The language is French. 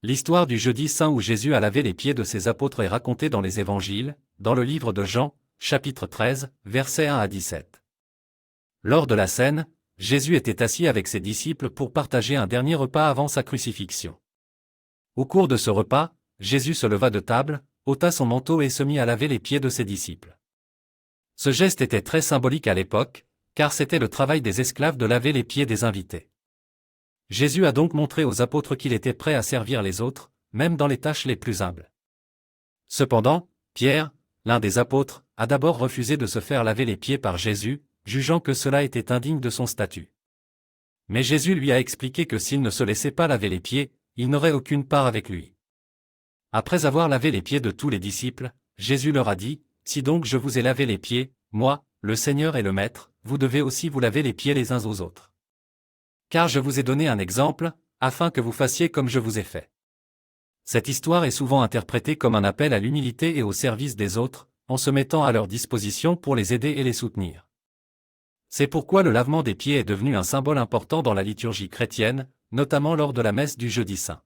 L'histoire du jeudi saint où Jésus a lavé les pieds de ses apôtres est racontée dans les évangiles, dans le livre de Jean, chapitre 13, versets 1 à 17. Lors de la scène, Jésus était assis avec ses disciples pour partager un dernier repas avant sa crucifixion. Au cours de ce repas, Jésus se leva de table, ôta son manteau et se mit à laver les pieds de ses disciples. Ce geste était très symbolique à l'époque, car c'était le travail des esclaves de laver les pieds des invités. Jésus a donc montré aux apôtres qu'il était prêt à servir les autres, même dans les tâches les plus humbles. Cependant, Pierre, l'un des apôtres, a d'abord refusé de se faire laver les pieds par Jésus, jugeant que cela était indigne de son statut. Mais Jésus lui a expliqué que s'il ne se laissait pas laver les pieds, il n'aurait aucune part avec lui. Après avoir lavé les pieds de tous les disciples, Jésus leur a dit, « Si donc je vous ai lavé les pieds, moi, le Seigneur et le Maître, vous devez aussi vous laver les pieds les uns aux autres. Car je vous ai donné un exemple, afin que vous fassiez comme je vous ai fait. » Cette histoire est souvent interprétée comme un appel à l'humilité et au service des autres, en se mettant à leur disposition pour les aider et les soutenir. C'est pourquoi le lavement des pieds est devenu un symbole important dans la liturgie chrétienne, notamment lors de la messe du jeudi saint.